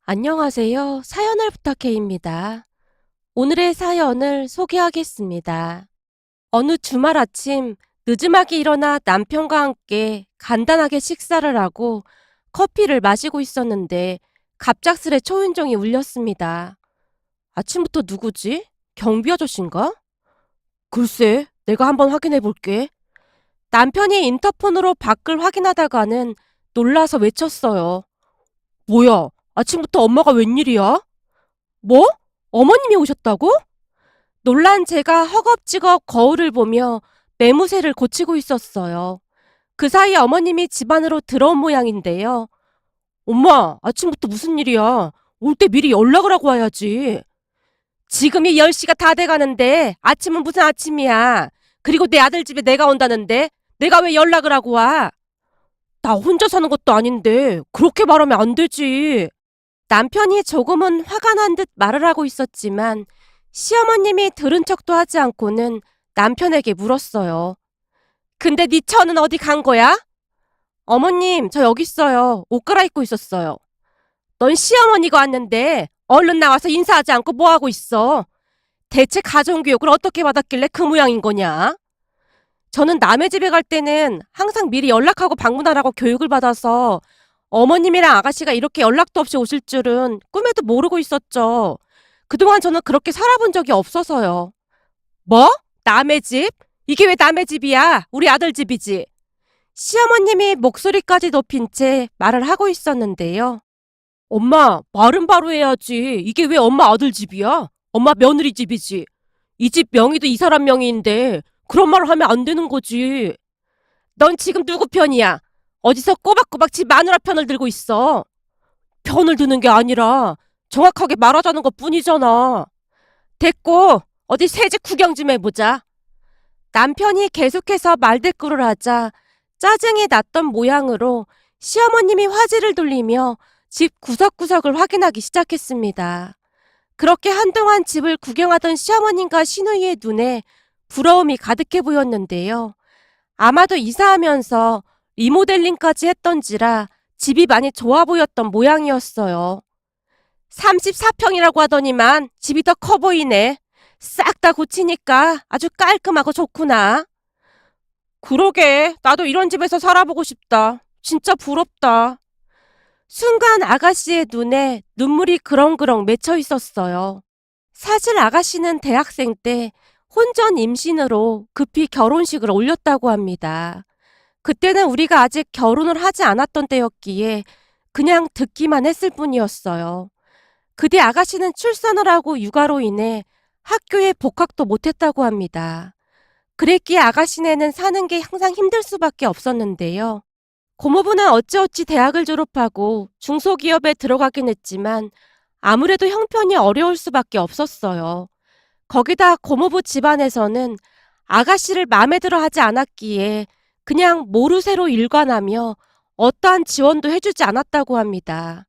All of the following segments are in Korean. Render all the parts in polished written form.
안녕하세요. 사연을 부탁해입니다. 오늘의 사연을 소개하겠습니다. 어느 주말 아침 늦음하게 일어나 남편과 함께 간단하게 식사를 하고 커피를 마시고 있었는데 갑작스레 초인종이 울렸습니다. 아침부터 누구지? 경비 아저씨인가? 글쎄, 내가 한번 확인해 볼게. 남편이 인터폰으로 밖을 확인하다가는 놀라서 외쳤어요. 뭐야? 아침부터 엄마가 웬일이야? 뭐? 어머님이 오셨다고? 놀란 제가 허겁지겁 거울을 보며 매무새를 고치고 있었어요. 그 사이 어머님이 집 안으로 들어온 모양인데요. 엄마, 아침부터 무슨 일이야? 올 때 미리 연락을 하고 와야지. 지금이 10시가 다 돼가는데 아침은 무슨 아침이야. 그리고 내 아들 집에 내가 온다는데 내가 왜 연락을 하고 와? 나 혼자 사는 것도 아닌데 그렇게 말하면 안 되지. 남편이 조금은 화가 난 듯 말을 하고 있었지만 시어머님이 들은 척도 하지 않고는 남편에게 물었어요. 근데 네 처는 어디 간 거야? 어머님, 저 여기 있어요. 옷 갈아입고 있었어요. 넌 시어머니가 왔는데 얼른 나와서 인사하지 않고 뭐 하고 있어? 대체 가정교육을 어떻게 받았길래 그 모양인 거냐? 저는 남의 집에 갈 때는 항상 미리 연락하고 방문하라고 교육을 받아서 어머님이랑 아가씨가 이렇게 연락도 없이 오실 줄은 꿈에도 모르고 있었죠. 그동안 저는 그렇게 살아본 적이 없어서요. 뭐? 남의 집? 이게 왜 남의 집이야? 우리 아들 집이지. 시어머님이 목소리까지 높인 채 말을 하고 있었는데요. 엄마, 말은 바로 해야지. 이게 왜 엄마 아들 집이야? 엄마 며느리 집이지. 이 집 명의도 이 사람 명의인데 그런 말을 하면 안 되는 거지. 넌 지금 누구 편이야? 어디서 꼬박꼬박 집 마누라 편을 들고 있어? 편을 드는 게 아니라 정확하게 말하자는 것 뿐이잖아. 됐고, 어디 새집 구경 좀 해보자. 남편이 계속해서 말대꾸를 하자 짜증이 났던 모양으로 시어머님이 화제를 돌리며 집 구석구석을 확인하기 시작했습니다. 그렇게 한동안 집을 구경하던 시어머님과 시누이의 눈에 부러움이 가득해 보였는데요. 아마도 이사하면서 리모델링까지 했던지라 집이 많이 좋아 보였던 모양이었어요. 34평이라고 하더니만 집이 더 커 보이네. 싹 다 고치니까 아주 깔끔하고 좋구나. 그러게, 나도 이런 집에서 살아보고 싶다. 진짜 부럽다. 순간 아가씨의 눈에 눈물이 그렁그렁 맺혀 있었어요. 사실 아가씨는 대학생 때 혼전 임신으로 급히 결혼식을 올렸다고 합니다. 그때는 우리가 아직 결혼을 하지 않았던 때였기에 그냥 듣기만 했을 뿐이었어요. 그뒤 아가씨는 출산을 하고 육아로 인해 학교에 복학도 못했다고 합니다. 그랬기에 아가씨네는 사는 게 항상 힘들 수밖에 없었는데요. 고모부는 어찌어찌 대학을 졸업하고 중소기업에 들어가긴 했지만 아무래도 형편이 어려울 수밖에 없었어요. 거기다 고모부 집안에서는 아가씨를 마음에 들어 하지 않았기에 그냥 모르쇠로 일관하며 어떠한 지원도 해주지 않았다고 합니다.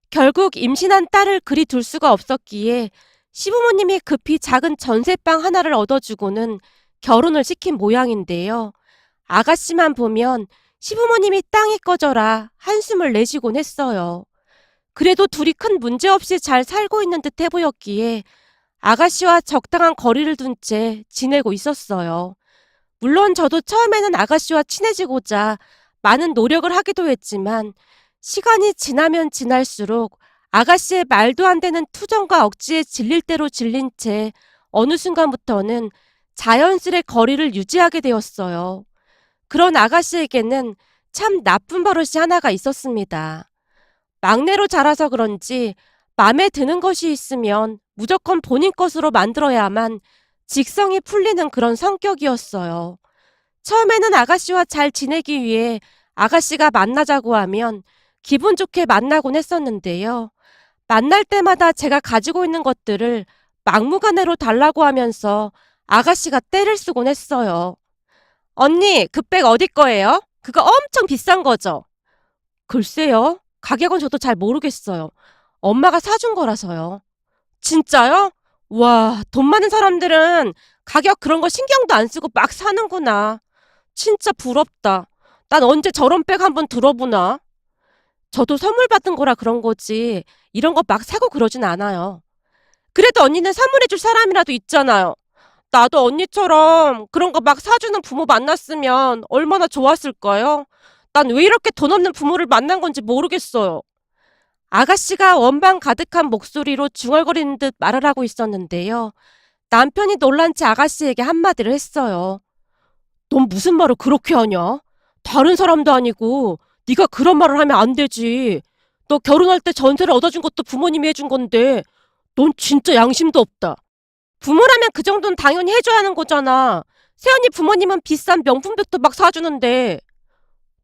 결국 임신한 딸을 그리 둘 수가 없었기에 시부모님이 급히 작은 전세방 하나를 얻어주고는 결혼을 시킨 모양인데요. 아가씨만 보면 시부모님이 땅이 꺼져라 한숨을 내쉬곤 했어요. 그래도 둘이 큰 문제 없이 잘 살고 있는 듯 해보였기에 아가씨와 적당한 거리를 둔 채 지내고 있었어요. 물론 저도 처음에는 아가씨와 친해지고자 많은 노력을 하기도 했지만 시간이 지나면 지날수록 아가씨의 말도 안 되는 투정과 억지에 질릴 대로 질린 채 어느 순간부터는 자연스레 거리를 유지하게 되었어요. 그런 아가씨에게는 참 나쁜 버릇이 하나가 있었습니다. 막내로 자라서 그런지 마음에 드는 것이 있으면 무조건 본인 것으로 만들어야만 직성이 풀리는 그런 성격이었어요. 처음에는 아가씨와 잘 지내기 위해 아가씨가 만나자고 하면 기분 좋게 만나곤 했었는데요. 만날 때마다 제가 가지고 있는 것들을 막무가내로 달라고 하면서 아가씨가 떼를 쓰곤 했어요. 언니, 그 백 어디 거예요? 그거 엄청 비싼 거죠? 글쎄요. 가격은 저도 잘 모르겠어요. 엄마가 사준 거라서요. 진짜요? 와, 돈 많은 사람들은 가격 그런 거 신경도 안 쓰고 막 사는구나. 진짜 부럽다. 난 언제 저런 백 한번 들어보나? 저도 선물 받은 거라 그런 거지 이런 거 막 사고 그러진 않아요. 그래도 언니는 선물해줄 사람이라도 있잖아요. 나도 언니처럼 그런 거 막 사주는 부모 만났으면 얼마나 좋았을까요? 난 왜 이렇게 돈 없는 부모를 만난 건지 모르겠어요. 아가씨가 원망 가득한 목소리로 중얼거리는 듯 말을 하고 있었는데요. 남편이 놀란 채 아가씨에게 한마디를 했어요. 넌 무슨 말을 그렇게 하냐? 다른 사람도 아니고 네가 그런 말을 하면 안 되지. 너 결혼할 때 전세를 얻어준 것도 부모님이 해준 건데 넌 진짜 양심도 없다. 부모라면 그 정도는 당연히 해줘야 하는 거잖아. 새언니 부모님은 비싼 명품백도 막 사주는데.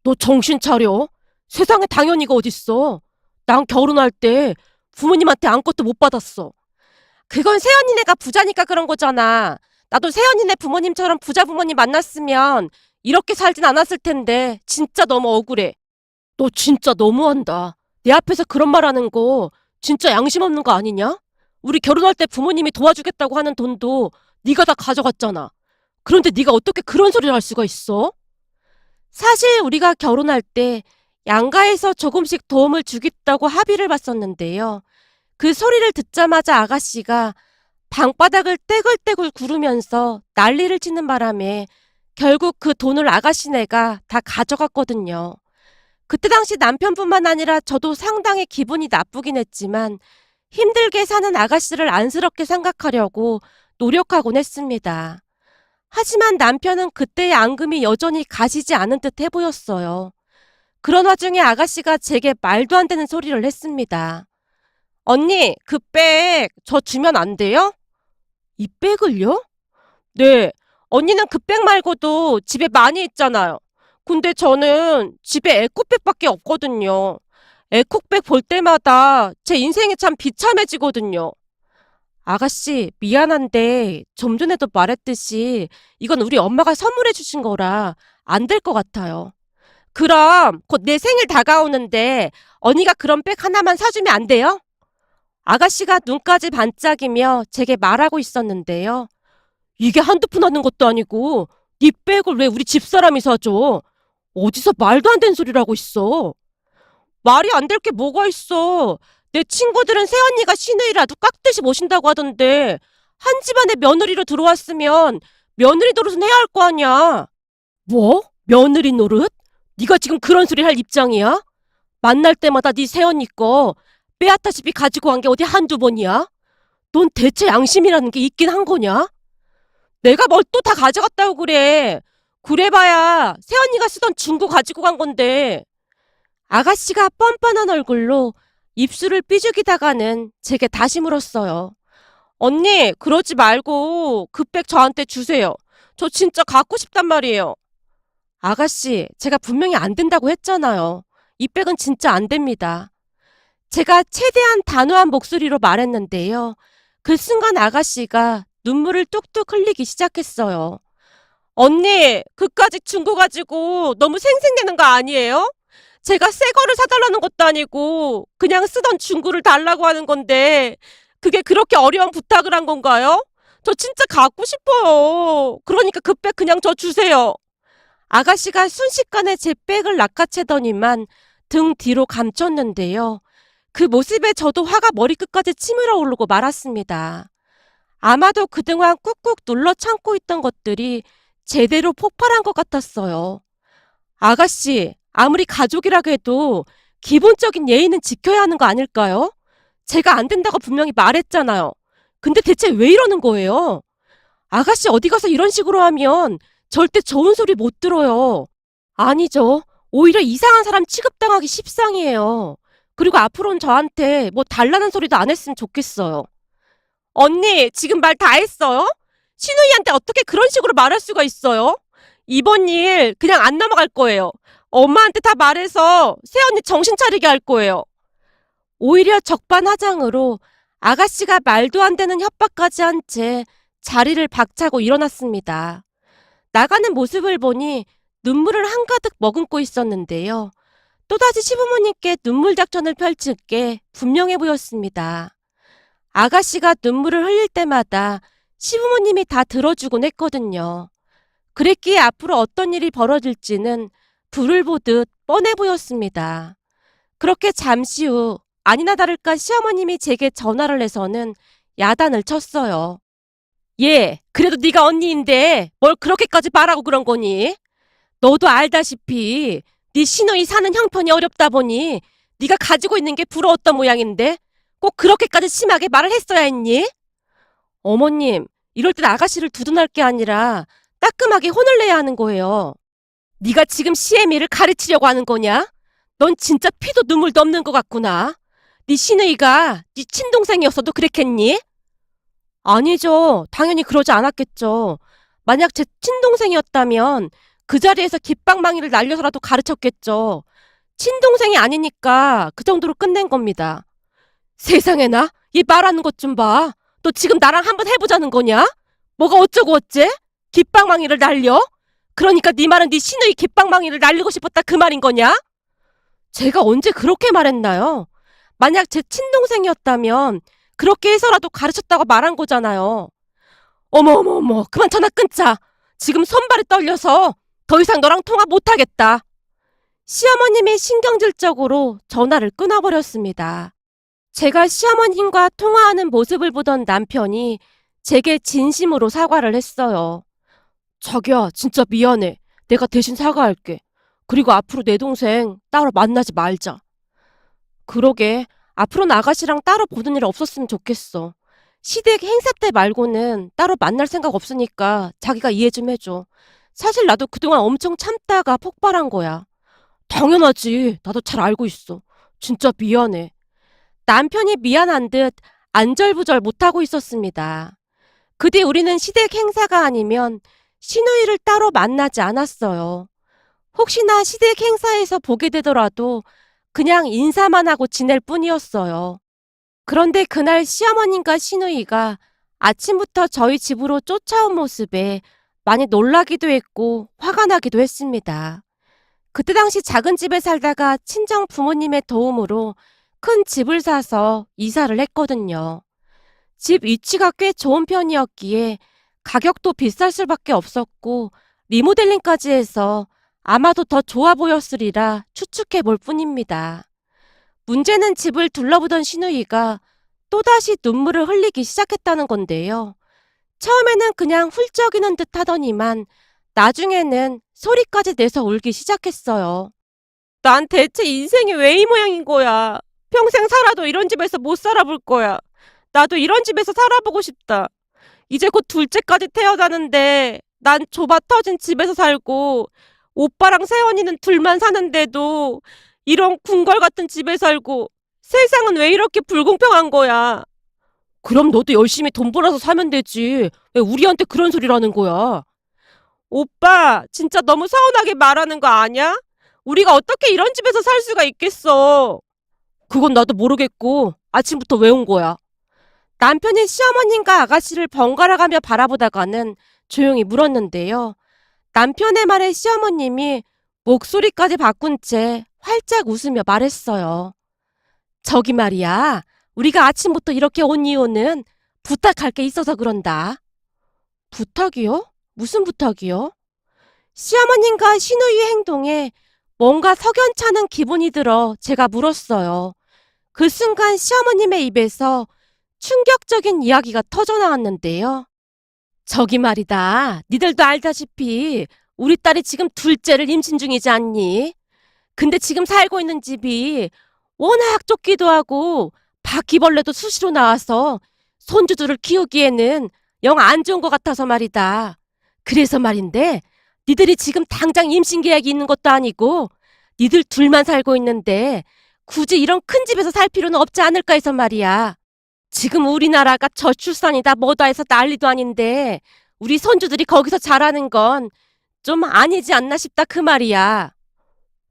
너 정신 차려. 세상에 당연히가 어딨어. 난 결혼할 때 부모님한테 아무것도 못 받았어. 그건 새언니네가 부자니까 그런 거잖아. 나도 새언니네 부모님처럼 부자 부모님 만났으면 이렇게 살진 않았을 텐데 진짜 너무 억울해. 너 진짜 너무한다. 내 앞에서 그런 말 하는 거 진짜 양심 없는 거 아니냐? 우리 결혼할 때 부모님이 도와주겠다고 하는 돈도 네가 다 가져갔잖아. 그런데 네가 어떻게 그런 소리를 할 수가 있어? 사실 우리가 결혼할 때 양가에서 조금씩 도움을 주겠다고 합의를 봤었는데요. 그 소리를 듣자마자 아가씨가 방바닥을 떼굴떼굴 구르면서 난리를 치는 바람에 결국 그 돈을 아가씨네가 다 가져갔거든요. 그때 당시 남편뿐만 아니라 저도 상당히 기분이 나쁘긴 했지만 힘들게 사는 아가씨를 안쓰럽게 생각하려고 노력하곤 했습니다. 하지만 남편은 그때의 앙금이 여전히 가시지 않은 듯 해 보였어요. 그런 와중에 아가씨가 제게 말도 안 되는 소리를 했습니다. 언니, 그 백 저 주면 안 돼요? 이 백을요? 네, 언니는 그 백 말고도 집에 많이 있잖아요. 근데 저는 집에 에코백밖에 없거든요. 에코백 볼 때마다 제 인생이 참 비참해지거든요. 아가씨, 미안한데 좀 전에도 말했듯이 이건 우리 엄마가 선물해 주신 거라 안 될 것 같아요. 그럼 곧 내 생일 다가오는데 언니가 그런 백 하나만 사주면 안 돼요? 아가씨가 눈까지 반짝이며 제게 말하고 있었는데요. 이게 한두 푼 하는 것도 아니고 네 백을 왜 우리 집사람이 사줘? 어디서 말도 안 되는 소리를 하고 있어. 말이 안 될 게 뭐가 있어. 내 친구들은 새언니가 시누이라도 깍듯이 모신다고 하던데 한 집안에 며느리로 들어왔으면 며느리 노릇은 해야 할 거 아니야. 뭐? 며느리 노릇? 네가 지금 그런 소리 할 입장이야? 만날 때마다 네 새언니 거 빼앗다시피 가지고 간 게 어디 한두 번이야? 넌 대체 양심이라는 게 있긴 한 거냐? 내가 뭘 또 다 가져갔다고 그래. 그래봐야 새언니가 쓰던 중고 가지고 간 건데. 아가씨가 뻔뻔한 얼굴로 입술을 삐죽이다가는 제게 다시 물었어요. 언니, 그러지 말고 그 백 저한테 주세요. 저 진짜 갖고 싶단 말이에요. 아가씨, 제가 분명히 안 된다고 했잖아요. 이 백은 진짜 안 됩니다. 제가 최대한 단호한 목소리로 말했는데요. 그 순간 아가씨가 눈물을 뚝뚝 흘리기 시작했어요. 언니, 그까짓 중고 가지고 너무 생색내는 거 아니에요? 제가 새 거를 사달라는 것도 아니고 그냥 쓰던 중고를 달라고 하는 건데 그게 그렇게 어려운 부탁을 한 건가요? 저 진짜 갖고 싶어요. 그러니까 그 백 그냥 저 주세요. 아가씨가 순식간에 제 백을 낚아채더니만 등 뒤로 감췄는데요. 그 모습에 저도 화가 머리끝까지 치밀어 오르고 말았습니다. 아마도 그동안 꾹꾹 눌러 참고 있던 것들이 제대로 폭발한 것 같았어요. 아가씨, 아무리 가족이라고 해도 기본적인 예의는 지켜야 하는 거 아닐까요? 제가 안 된다고 분명히 말했잖아요. 근데 대체 왜 이러는 거예요? 아가씨 어디 가서 이런 식으로 하면 절대 좋은 소리 못 들어요. 아니죠. 오히려 이상한 사람 취급당하기 십상이에요. 그리고 앞으로는 저한테 뭐 달라는 소리도 안 했으면 좋겠어요. 언니, 지금 말 다 했어요? 신우이한테 어떻게 그런 식으로 말할 수가 있어요? 이번 일 그냥 안 넘어갈 거예요. 엄마한테 다 말해서 새언니 정신 차리게 할 거예요. 오히려 적반하장으로 아가씨가 말도 안 되는 협박까지 한 채 자리를 박차고 일어났습니다. 나가는 모습을 보니 눈물을 한가득 머금고 있었는데요. 또다시 시부모님께 눈물 작전을 펼칠 게 분명해 보였습니다. 아가씨가 눈물을 흘릴 때마다 시부모님이 다 들어주곤 했거든요. 그랬기에 앞으로 어떤 일이 벌어질지는 불을 보듯 뻔해 보였습니다. 그렇게 잠시 후 아니나 다를까 시어머님이 제게 전화를 해서는 야단을 쳤어요. 얘, 그래도 네가 언니인데 뭘 그렇게까지 말하고 그런 거니? 너도 알다시피 네 시누이 사는 형편이 어렵다 보니 네가 가지고 있는 게 부러웠던 모양인데 꼭 그렇게까지 심하게 말을 했어야 했니? 어머님, 이럴 땐 아가씨를 두둔할 게 아니라 따끔하게 혼을 내야 하는 거예요. 네가 지금 시애미를 가르치려고 하는 거냐? 넌 진짜 피도 눈물도 없는 것 같구나. 네 시누이가 네 친동생이었어도 그랬겠니? 아니죠. 당연히 그러지 않았겠죠. 만약 제 친동생이었다면 그 자리에서 깃방망이를 날려서라도 가르쳤겠죠. 친동생이 아니니까 그 정도로 끝낸 겁니다. 세상에나, 이 말하는 것 좀 봐. 너 지금 나랑 한번 해보자는 거냐? 뭐가 어쩌고 어째? 깃방망이를 날려? 그러니까 네 말은 네 시누이 깃방망이를 날리고 싶었다 그 말인 거냐? 제가 언제 그렇게 말했나요? 만약 제 친동생이었다면 그렇게 해서라도 가르쳤다고 말한 거잖아요. 어머 어머 어머, 그만 전화 끊자. 지금 손발이 떨려서 더 이상 너랑 통화 못하겠다. 시어머님이 신경질적으로 전화를 끊어버렸습니다. 제가 시어머님과 통화하는 모습을 보던 남편이 제게 진심으로 사과를 했어요. 자기야, 진짜 미안해. 내가 대신 사과할게. 그리고 앞으로 내 동생 따로 만나지 말자. 그러게, 앞으로는 아가씨랑 따로 보는 일 없었으면 좋겠어. 시댁 행사 때 말고는 따로 만날 생각 없으니까 자기가 이해 좀 해줘. 사실 나도 그동안 엄청 참다가 폭발한 거야. 당연하지. 나도 잘 알고 있어. 진짜 미안해. 남편이 미안한 듯 안절부절 못하고 있었습니다. 그 뒤 우리는 시댁 행사가 아니면 시누이를 따로 만나지 않았어요. 혹시나 시댁 행사에서 보게 되더라도 그냥 인사만 하고 지낼 뿐이었어요. 그런데 그날 시어머님과 시누이가 아침부터 저희 집으로 쫓아온 모습에 많이 놀라기도 했고 화가 나기도 했습니다. 그때 당시 작은 집에 살다가 친정 부모님의 도움으로 큰 집을 사서 이사를 했거든요. 집 위치가 꽤 좋은 편이었기에 가격도 비쌀 수밖에 없었고 리모델링까지 해서 아마도 더 좋아 보였으리라 추측해 볼 뿐입니다. 문제는 집을 둘러보던 시누이가 또다시 눈물을 흘리기 시작했다는 건데요. 처음에는 그냥 훌쩍이는 듯 하더니만 나중에는 소리까지 내서 울기 시작했어요. 난 대체 인생이 왜 이 모양인 거야. 평생 살아도 이런 집에서 못 살아볼 거야. 나도 이런 집에서 살아보고 싶다. 이제 곧 둘째까지 태어나는데 난 좁아 터진 집에서 살고 오빠랑 세연이는 둘만 사는데도 이런 궁궐 같은 집에 살고 세상은 왜 이렇게 불공평한 거야. 그럼 너도 열심히 돈 벌어서 사면 되지. 왜 우리한테 그런 소리를 하는 거야? 오빠, 진짜 너무 서운하게 말하는 거 아냐? 우리가 어떻게 이런 집에서 살 수가 있겠어. 그건 나도 모르겠고 아침부터 왜 온 거야? 남편이 시어머님과 아가씨를 번갈아가며 바라보다가는 조용히 물었는데요. 남편의 말에 시어머님이 목소리까지 바꾼 채 활짝 웃으며 말했어요. 저기 말이야, 우리가 아침부터 이렇게 온 이유는 부탁할 게 있어서 그런다. 부탁이요? 무슨 부탁이요? 시어머님과 시누이의 행동에 뭔가 석연찮은 기분이 들어 제가 물었어요. 그 순간 시어머님의 입에서 충격적인 이야기가 터져나왔는데요. 저기 말이다. 니들도 알다시피 우리 딸이 지금 둘째를 임신 중이지 않니? 근데 지금 살고 있는 집이 워낙 좁기도 하고 바퀴벌레도 수시로 나와서 손주들을 키우기에는 영 안 좋은 것 같아서 말이다. 그래서 말인데 니들이 지금 당장 임신 계약이 있는 것도 아니고 니들 둘만 살고 있는데 굳이 이런 큰 집에서 살 필요는 없지 않을까 해서 말이야. 지금 우리나라가 저출산이다 뭐다 해서 난리도 아닌데 우리 손주들이 거기서 자라는 건 좀 아니지 않나 싶다 그 말이야.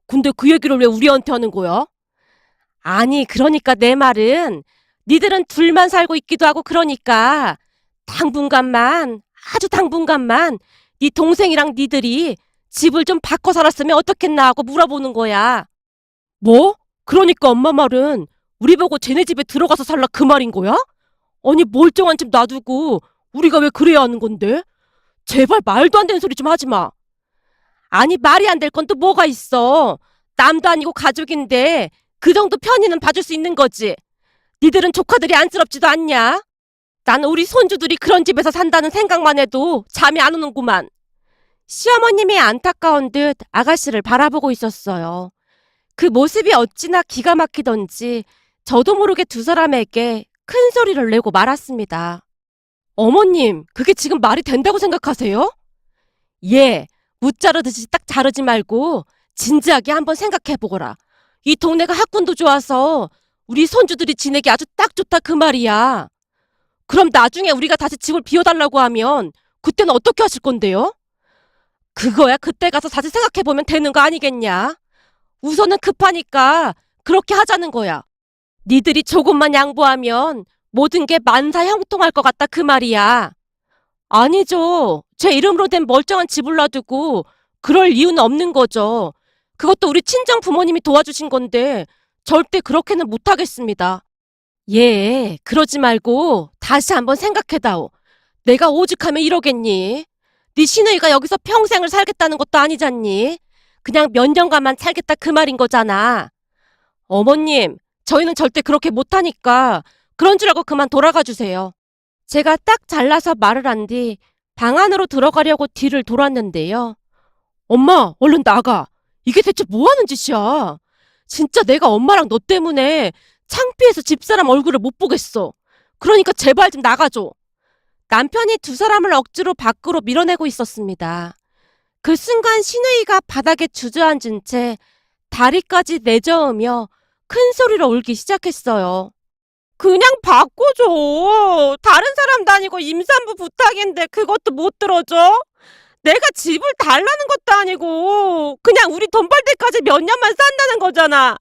근데 그 얘기를 왜 우리한테 하는 거야? 아니 그러니까 내 말은 니들은 둘만 살고 있기도 하고 그러니까 당분간만 아주 당분간만 네 동생이랑 니들이 집을 좀 바꿔 살았으면 어떻겠나 하고 물어보는 거야. 뭐? 그러니까 엄마 말은 우리 보고 쟤네 집에 들어가서 살라 그 말인 거야? 아니 멀쩡한 집 놔두고 우리가 왜 그래야 하는 건데? 제발 말도 안 되는 소리 좀 하지 마. 아니 말이 안 될 건 또 뭐가 있어. 남도 아니고 가족인데 그 정도 편의는 봐줄 수 있는 거지. 니들은 조카들이 안쓰럽지도 않냐? 나는 우리 손주들이 그런 집에서 산다는 생각만 해도 잠이 안 오는구만. 시어머님이 안타까운 듯 아가씨를 바라보고 있었어요. 그 모습이 어찌나 기가 막히던지 저도 모르게 두 사람에게 큰 소리를 내고 말았습니다. 어머님, 그게 지금 말이 된다고 생각하세요? 예, 무자르듯이 딱 자르지 말고 진지하게 한번 생각해보거라. 이 동네가 학군도 좋아서 우리 손주들이 지내기 아주 딱 좋다 그 말이야. 그럼 나중에 우리가 다시 집을 비워달라고 하면 그때는 어떻게 하실 건데요? 그거야 그때 가서 다시 생각해보면 되는 거 아니겠냐? 우선은 급하니까 그렇게 하자는 거야. 니들이 조금만 양보하면 모든 게 만사형통할 것 같다 그 말이야. 아니죠. 제 이름으로 된 멀쩡한 집을 놔두고 그럴 이유는 없는 거죠. 그것도 우리 친정 부모님이 도와주신 건데 절대 그렇게는 못하겠습니다. 예, 그러지 말고 다시 한번 생각해다오. 내가 오죽하면 이러겠니? 네 시누이가 여기서 평생을 살겠다는 것도 아니잖니? 그냥 몇 년간만 살겠다 그 말인 거잖아. 어머님, 저희는 절대 그렇게 못하니까 그런 줄 알고 그만 돌아가 주세요. 제가 딱 잘라서 말을 한 뒤 방 안으로 들어가려고 뒤를 돌았는데요. 엄마, 얼른 나가. 이게 대체 뭐 하는 짓이야? 진짜 내가 엄마랑 너 때문에 창피해서 집사람 얼굴을 못 보겠어. 그러니까 제발 좀 나가줘. 남편이 두 사람을 억지로 밖으로 밀어내고 있었습니다. 그 순간 시누이가 바닥에 주저앉은 채 다리까지 내저으며 큰 소리로 울기 시작했어요. 그냥 바꿔줘. 다른 사람 다니고 임산부 부탁인데 그것도 못 들어줘? 내가 집을 달라는 것도 아니고 그냥 우리 돈 벌 때까지 몇 년만 산다는 거잖아.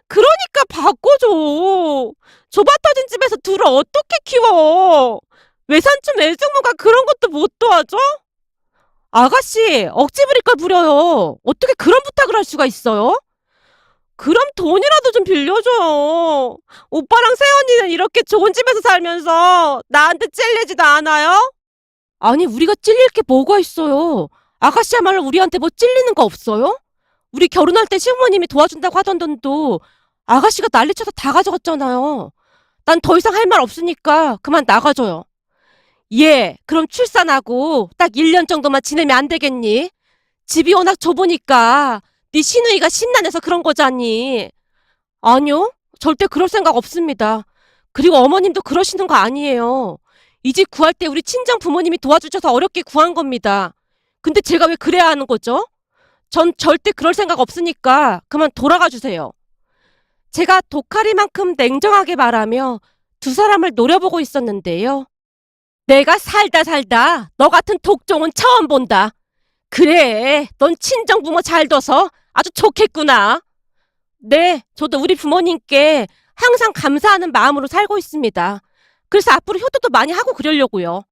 그러니까 바꿔줘. 좁아 터진 집에서 둘을 어떻게 키워? 외삼촌 외숙모가 그런 것도 못 도와줘? 아가씨, 억지 부릴 걸 부려요. 어떻게 그런 부탁을 할 수가 있어요? 그럼 돈이라도 좀 빌려줘. 오빠랑 새언니는 이렇게 좋은 집에서 살면서 나한테 찔리지도 않아요? 아니, 우리가 찔릴 게 뭐가 있어요? 아가씨야말로 우리한테 뭐 찔리는 거 없어요? 우리 결혼할 때 시부모님이 도와준다고 하던 돈도 아가씨가 난리쳐서 다 가져갔잖아요. 난 더 이상 할 말 없으니까 그만 나가줘요. 예, 그럼 출산하고 딱 1년 정도만 지내면 안 되겠니? 집이 워낙 좁으니까 네 시누이가 심란해서 그런 거잖니. 아니요, 절대 그럴 생각 없습니다. 그리고 어머님도 그러시는 거 아니에요. 이 집 구할 때 우리 친정 부모님이 도와주셔서 어렵게 구한 겁니다. 근데 제가 왜 그래야 하는 거죠? 전 절대 그럴 생각 없으니까 그만 돌아가 주세요. 제가 독하리만큼 냉정하게 말하며 두 사람을 노려보고 있었는데요. 내가 살다 너 같은 독종은 처음 본다. 그래, 넌 친정부모 잘 둬서 아주 좋겠구나. 네, 저도 우리 부모님께 항상 감사하는 마음으로 살고 있습니다. 그래서 앞으로 효도도 많이 하고 그러려고요.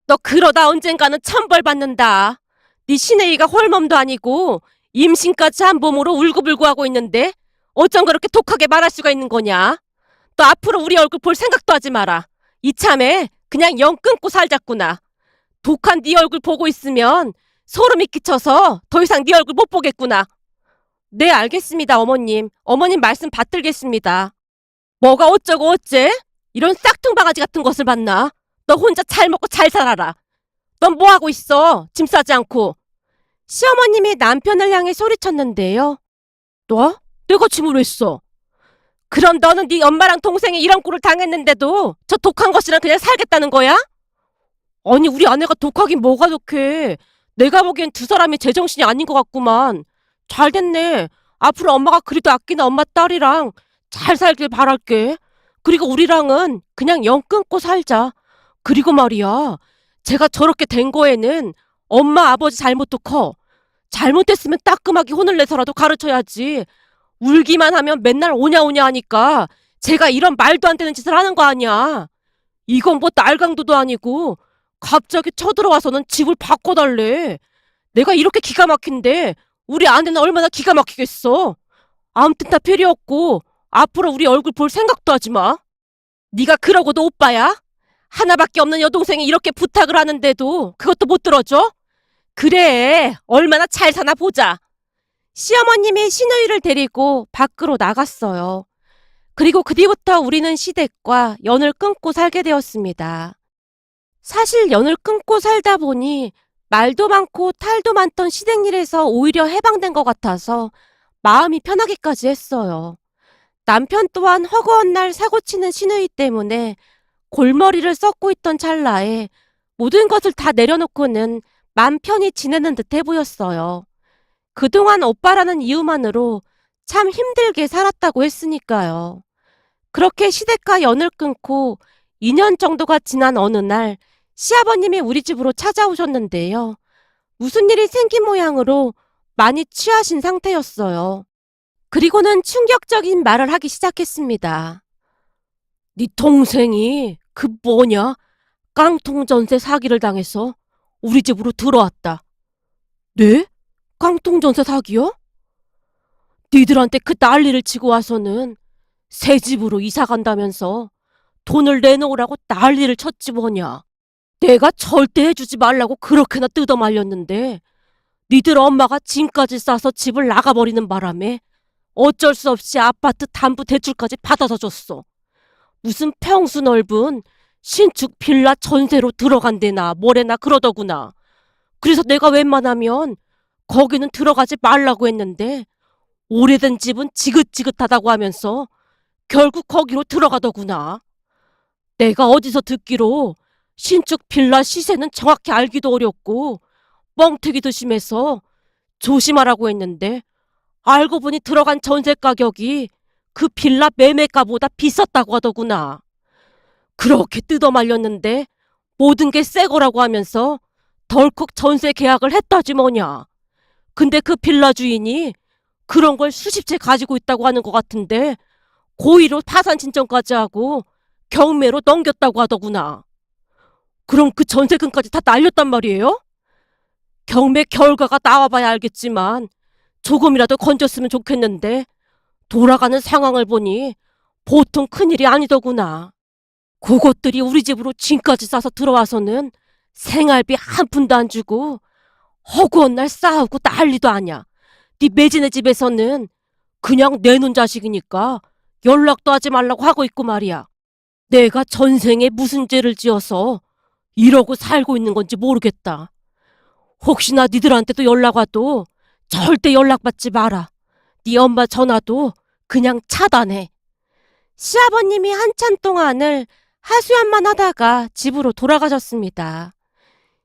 너 그러다 언젠가는 천벌 받는다. 네 시내이가 홀몸도 아니고 임신까지 한 몸으로 울고불고 하고 있는데 어쩜 그렇게 독하게 말할 수가 있는 거냐? 너 앞으로 우리 얼굴 볼 생각도 하지 마라. 이참에 그냥 영 끊고 살자꾸나. 독한 네 얼굴 보고 있으면 소름이 끼쳐서 더 이상 네 얼굴 못 보겠구나. 네, 알겠습니다, 어머님. 어머님 말씀 받들겠습니다. 뭐가 어쩌고 어째? 이런 싹퉁바가지 같은 것을 봤나? 너 혼자 잘 먹고 잘 살아라. 넌 뭐 하고 있어? 짐 싸지 않고. 시어머님이 남편을 향해 소리쳤는데요. 너? 내가 짐을 왜 싸? 그럼 너는 네 엄마랑 동생이 이런 꼴을 당했는데도 저 독한 것이랑 그냥 살겠다는 거야? 아니, 우리 아내가 독하긴 뭐가 독해. 내가 보기엔 두 사람이 제정신이 아닌 것 같구만. 잘 됐네. 앞으로 엄마가 그리도 아끼는 엄마 딸이랑 잘 살길 바랄게. 그리고 우리랑은 그냥 영 끊고 살자. 그리고 말이야, 제가 저렇게 된 거에는 엄마 아버지 잘못도 커. 잘못됐으면 따끔하게 혼을 내서라도 가르쳐야지. 울기만 하면 맨날 오냐오냐 하니까 제가 이런 말도 안 되는 짓을 하는 거 아니야. 이건 뭐 날강도도 아니고 갑자기 쳐들어와서는 집을 바꿔달래. 내가 이렇게 기가 막힌데 우리 아내는 얼마나 기가 막히겠어. 아무튼 다 필요 없고 앞으로 우리 얼굴 볼 생각도 하지 마. 네가 그러고도 오빠야? 하나밖에 없는 여동생이 이렇게 부탁을 하는데도 그것도 못 들어줘? 그래, 얼마나 잘 사나 보자. 시어머님이 시누이를 데리고 밖으로 나갔어요. 그리고 그 뒤부터 우리는 시댁과 연을 끊고 살게 되었습니다. 사실 연을 끊고 살다 보니 말도 많고 탈도 많던 시댁 일에서 오히려 해방된 것 같아서 마음이 편하기까지 했어요. 남편 또한 허구한 날 사고치는 시누이 때문에 골머리를 썩고 있던 찰나에 모든 것을 다 내려놓고는 맘 편히 지내는 듯해 보였어요. 그동안 오빠라는 이유만으로 참 힘들게 살았다고 했으니까요. 그렇게 시댁과 연을 끊고 2년 정도가 지난 어느 날 시아버님이 우리 집으로 찾아오셨는데요. 무슨 일이 생긴 모양으로 많이 취하신 상태였어요. 그리고는 충격적인 말을 하기 시작했습니다. 네 동생이 그 뭐냐? 깡통 전세 사기를 당해서 우리 집으로 들어왔다. 네? 깡통 전세 사기요? 니들한테 그 난리를 치고 와서는 새 집으로 이사 간다면서 돈을 내놓으라고 난리를 쳤지 뭐냐. 내가 절대 해주지 말라고 그렇게나 뜯어말렸는데 니들 엄마가 짐까지 싸서 집을 나가버리는 바람에 어쩔 수 없이 아파트 담보 대출까지 받아서 줬어. 무슨 평수 넓은 신축 빌라 전세로 들어간대나 뭐래나 그러더구나. 그래서 내가 웬만하면 거기는 들어가지 말라고 했는데 오래된 집은 지긋지긋하다고 하면서 결국 거기로 들어가더구나. 내가 어디서 듣기로 신축 빌라 시세는 정확히 알기도 어렵고 뻥튀기도 심해서 조심하라고 했는데 알고 보니 들어간 전세 가격이 그 빌라 매매가보다 비쌌다고 하더구나. 그렇게 뜯어말렸는데 모든 게 새 거라고 하면서 덜컥 전세 계약을 했다지 뭐냐. 근데 그 빌라 주인이 그런 걸 수십 채 가지고 있다고 하는 것 같은데 고의로 파산 신청까지 하고 경매로 넘겼다고 하더구나. 그럼 그 전세금까지 다 날렸단 말이에요? 경매 결과가 나와봐야 알겠지만 조금이라도 건졌으면 좋겠는데 돌아가는 상황을 보니 보통 큰일이 아니더구나. 그것들이 우리 집으로 짐까지 싸서 들어와서는 생활비 한 푼도 안 주고 허구한 날 싸우고 난리도 아냐. 네 매진의 집에서는 그냥 내놓은 자식이니까 연락도 하지 말라고 하고 있고 말이야. 내가 전생에 무슨 죄를 지어서 이러고 살고 있는 건지 모르겠다. 혹시나 니들한테도 연락 와도 절대 연락받지 마라. 네 엄마 전화도 그냥 차단해. 시아버님이 한참 동안을 하소연만 하다가 집으로 돌아가셨습니다.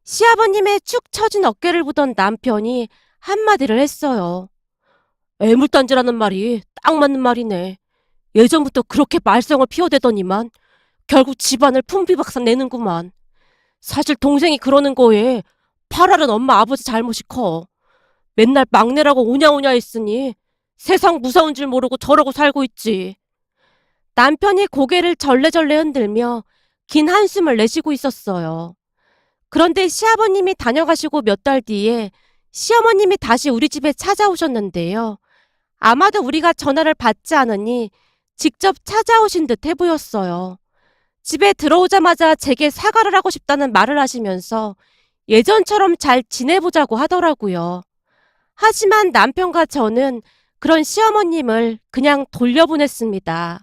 시아버님의 축 처진 어깨를 보던 남편이 한마디를 했어요. 애물단지라는 말이 딱 맞는 말이네. 예전부터 그렇게 말썽을 피워대더니만 결국 집안을 풍비박산 내는구만. 사실 동생이 그러는 거에 팔알은 엄마 아버지 잘못이 커. 맨날 막내라고 오냐오냐 했으니 세상 무서운 줄 모르고 저러고 살고 있지. 남편이 고개를 절레절레 흔들며 긴 한숨을 내쉬고 있었어요. 그런데 시아버님이 다녀가시고 몇 달 뒤에 시어머님이 다시 우리 집에 찾아오셨는데요. 아마도 우리가 전화를 받지 않으니 직접 찾아오신 듯 해 보였어요. 집에 들어오자마자 제게 사과를 하고 싶다는 말을 하시면서 예전처럼 잘 지내보자고 하더라고요. 하지만 남편과 저는 그런 시어머님을 그냥 돌려보냈습니다.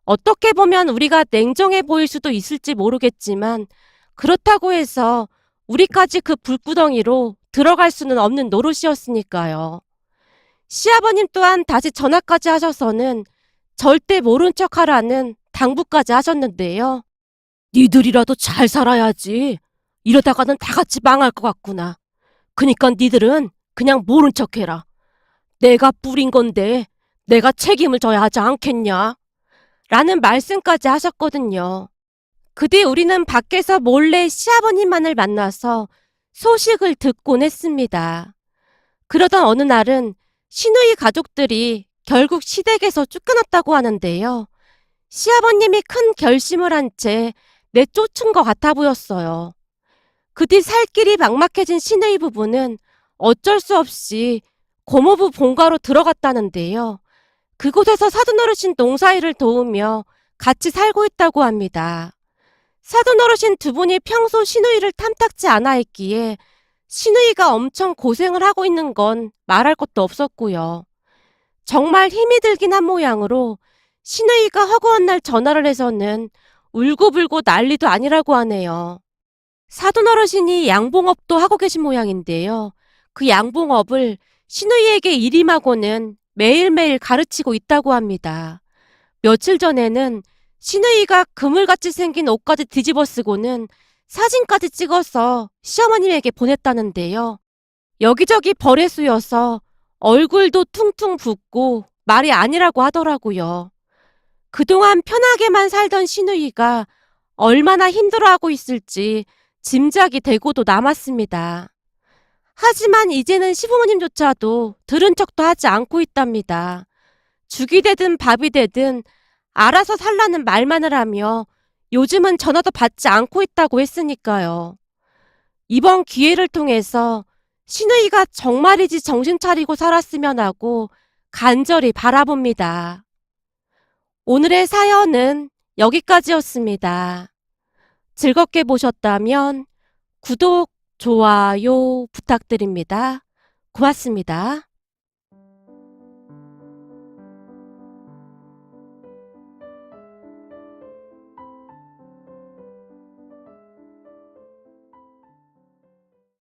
어떻게 보면 우리가 냉정해 보일 수도 있을지 모르겠지만 그렇다고 해서 우리까지 그 불구덩이로 들어갈 수는 없는 노릇이었으니까요. 시아버님 또한 다시 전화까지 하셔서는 절대 모른 척하라는 당부까지 하셨는데요. 니들이라도 잘 살아야지. 이러다가는 다 같이 망할 것 같구나. 그니까 니들은 그냥 모른 척해라. 내가 뿌린 건데 내가 책임을 져야 하지 않겠냐? 라는 말씀까지 하셨거든요. 그 뒤 우리는 밖에서 몰래 시아버님만을 만나서 소식을 듣곤 했습니다. 그러던 어느 날은 시누이 가족들이 결국 시댁에서 쫓겨났다고 하는데요. 시아버님이 큰 결심을 한 채 내쫓은 것 같아 보였어요. 그 뒤 살 길이 막막해진 시누이 부부는 어쩔 수 없이 고모부 본가로 들어갔다는데요. 그곳에서 사돈어르신 농사일을 도우며 같이 살고 있다고 합니다. 사돈어르신 두 분이 평소 시누이를 탐탁지 않아 했기에 시누이가 엄청 고생을 하고 있는 건 말할 것도 없었고요. 정말 힘이 들긴 한 모양으로 시누이가 허구한 날 전화를 해서는 울고불고 난리도 아니라고 하네요. 사돈 어르신이 양봉업도 하고 계신 모양인데요. 그 양봉업을 시누이에게 일임하고는 매일매일 가르치고 있다고 합니다. 며칠 전에는 시누이가 그물같이 생긴 옷까지 뒤집어 쓰고는 사진까지 찍어서 시어머님에게 보냈다는데요. 여기저기 벌에 쑤여서 얼굴도 퉁퉁 붓고 말이 아니라고 하더라고요. 그동안 편하게만 살던 시누이가 얼마나 힘들어하고 있을지 짐작이 되고도 남았습니다. 하지만 이제는 시부모님조차도 들은 척도 하지 않고 있답니다. 죽이 되든 밥이 되든 알아서 살라는 말만을 하며 요즘은 전화도 받지 않고 있다고 했으니까요. 이번 기회를 통해서 시누이가 정말이지 정신 차리고 살았으면 하고 간절히 바라봅니다. 오늘의 사연은 여기까지였습니다. 즐겁게 보셨다면 구독, 좋아요 부탁드립니다. 고맙습니다.